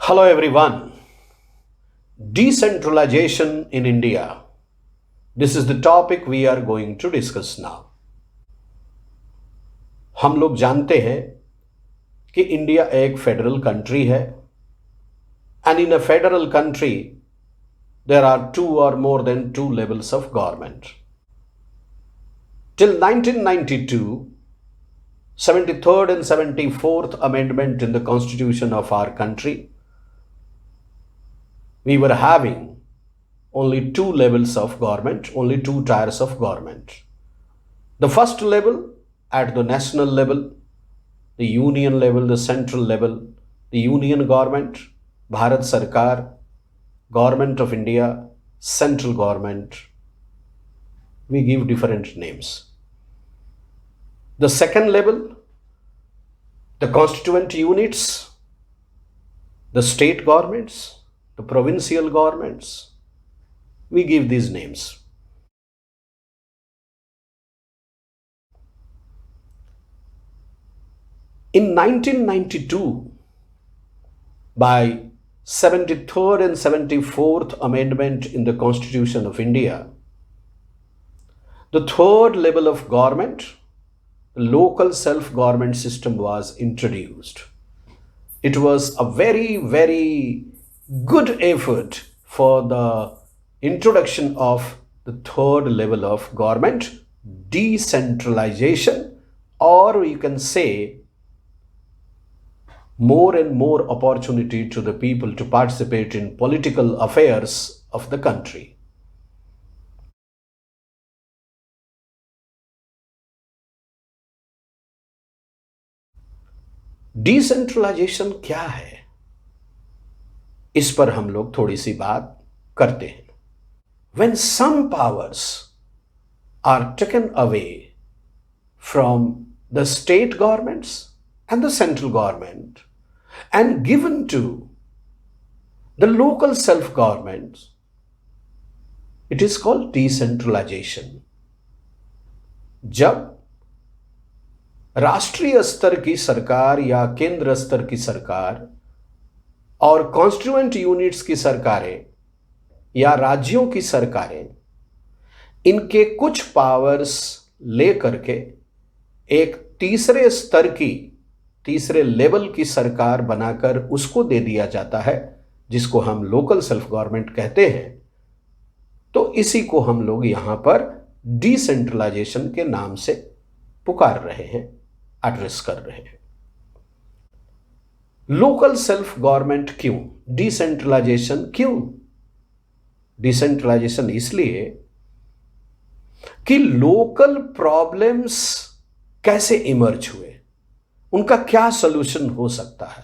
Hello everyone. Decentralization in India. This is the topic we are going to discuss now. हम लोग जानते हैं कि इंडिया एक फेडरल कंट्री है and in a federal country there are two or more than two levels of government. Till 1992, 73rd and 74th amendment in the constitution of our country, we were having only two levels of government, only two tiers of government. The first level at the national level, the union level, the central level, the union government, Bharat Sarkar, Government of India, central government, we give different names. The second level, the constituent units, the state governments, the provincial governments, we give these names. In 1992, by 73rd and 74th Amendment in the Constitution of India, the third level of government, the local self-government system, was introduced. It was a very, very good effort for the introduction of the third level of government, decentralization, or you can say more and more opportunity to the people to participate in political affairs of the country. Decentralisation क्या है, इस पर हम लोग थोड़ी सी बात करते हैं. When some powers are taken away from the state governments and the central government and given to the local self-governments, it is called decentralization. जब राष्ट्रीय स्तर की सरकार या केंद्र स्तर की सरकार और कॉन्स्टिट्यूएंट यूनिट्स की सरकारें या राज्यों की सरकारें इनके कुछ पावर्स ले करके एक तीसरे स्तर की, तीसरे लेवल की सरकार बनाकर उसको दे दिया जाता है, जिसको हम लोकल सेल्फ गवर्नमेंट कहते हैं. तो इसी को हम लोग यहां पर डिसेंट्रलाइजेशन के नाम से पुकार रहे हैं, एड्रेस कर रहे हैं. लोकल सेल्फ गवर्नमेंट क्यों, डिसेंट्रलाइजेशन क्यों? डिसेंट्रलाइजेशन इसलिए कि लोकल प्रॉब्लम्स कैसे इमर्ज हुए, उनका क्या सॉल्यूशन हो सकता है,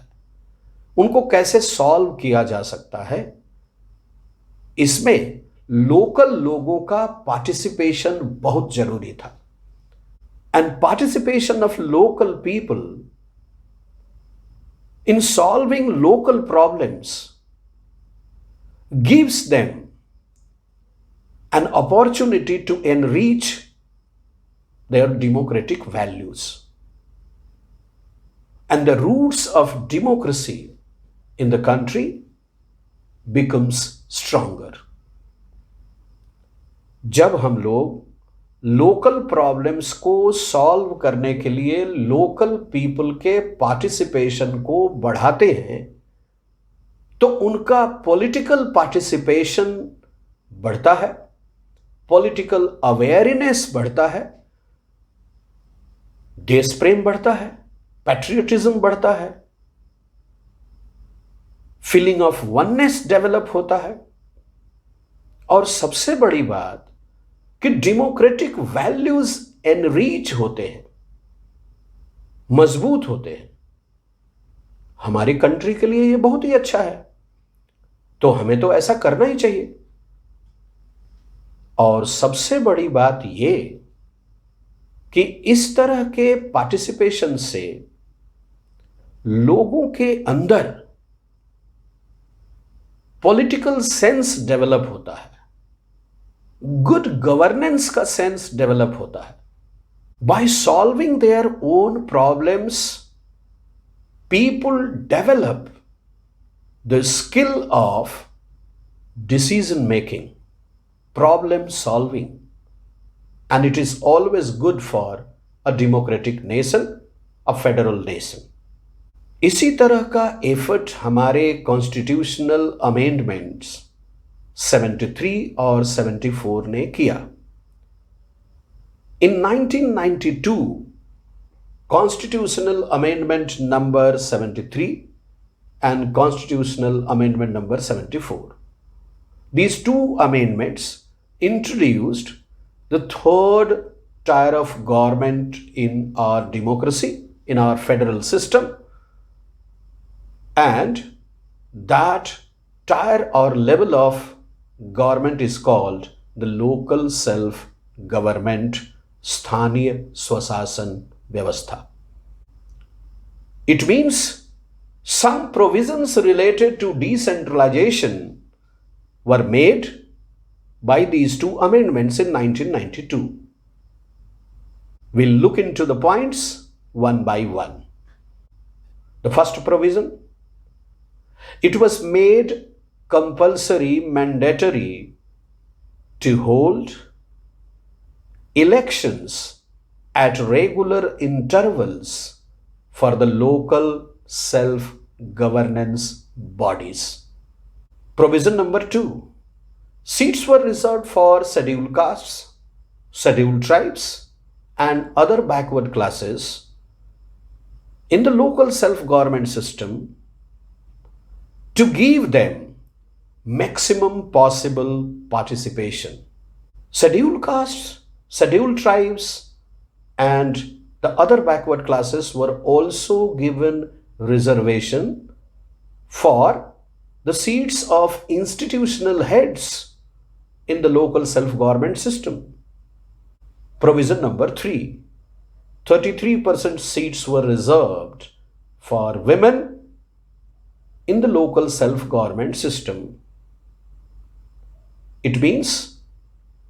उनको कैसे सॉल्व किया जा सकता है, इसमें लोकल लोगों का पार्टिसिपेशन बहुत जरूरी था. And participation of local people in solving local problems gives them an opportunity to enrich their democratic values. And the roots of democracy in the country becomes stronger. जब हम लोग लोकल प्रॉब्लम्स को solve करने के लिए local people के participation को बढ़ाते हैं, तो उनका पॉलिटिकल पार्टिसिपेशन बढ़ता है, पॉलिटिकल अवेयरनेस बढ़ता है, देश प्रेम बढ़ता है, पैट्रियटिज्म बढ़ता है, फीलिंग ऑफ वननेस डेवलप होता है, और सबसे बड़ी बात कि डेमोक्रेटिक वैल्यूज एनरीच होते हैं, मजबूत होते हैं. हमारी कंट्री के लिए ये बहुत ही अच्छा है, तो हमें तो ऐसा करना ही चाहिए. और सबसे बड़ी बात ये कि इस तरह के पार्टिसिपेशन से लोगों के अंदर पॉलिटिकल सेंस डेवलप होता है, गुड गवर्नेंस का सेंस डेवलप होता है. By solving their own problems, people develop the skill of decision making, problem solving, and it is always good for a democratic nation, a federal nation. इसी तरह का effort हमारे constitutional amendments 73 और 74 ने किया. In 1992, Constitutional Amendment number 73 and Constitutional Amendment number 74. These two amendments introduced the third tier of government in our democracy, in our federal system, and that tier or level of government is called the local self-government, Sthaniya Swasasan Vyavastha. It means some provisions related to decentralization were made by these two amendments in 1992. We'll look into the points one by one. The first provision, it was made compulsory, mandatory to hold elections at regular intervals for the local self-governance bodies. Provision number 2, seats were reserved for scheduled castes, scheduled tribes, and other backward classes in the local self-government system to give them maximum possible participation. Scheduled castes, scheduled tribes, and the other backward classes were also given reservation for the seats of institutional heads in the local self-government system. Provision number 3, 33% seats were reserved for women in the local self-government system. It means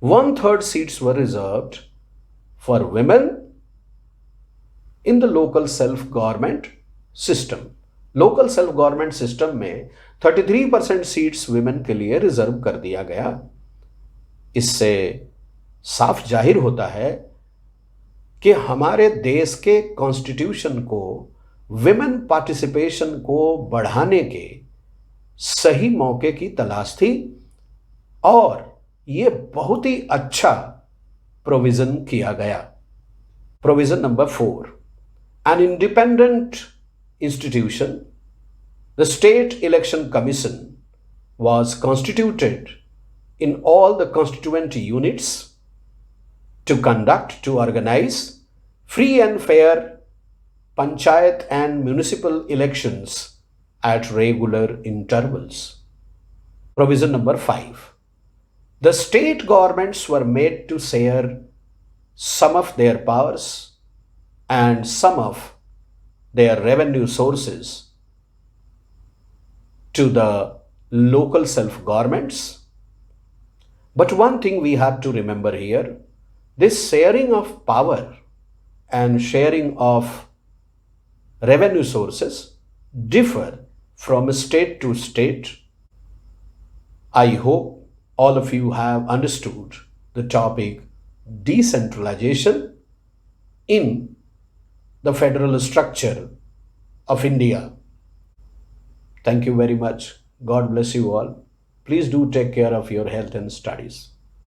1/3 seats were reserved for women in the local self-government system. Local self government system में 33% seats women के लिए reserve कर दिया गया. इससे साफ जाहिर होता है कि हमारे देश के कॉन्स्टिट्यूशन को विमेन पार्टिसिपेशन को बढ़ाने के सही मौके की तलाश थी और ये बहुत ही अच्छा प्रोविजन किया गया. Provision number 4, an independent institution, the State Election Commission, was constituted in all the constituent units to organize free and fair panchayat and municipal elections at regular intervals. Provision number 5, the state governments were made to share some of their powers and some of their revenue sources to the local self-governments. But one thing we have to remember here, this sharing of power and sharing of revenue sources differ from state to state. I hope all of you have understood the topic decentralization in the federal structure of India. Thank you very much. God bless you all. Please do take care of your health and studies.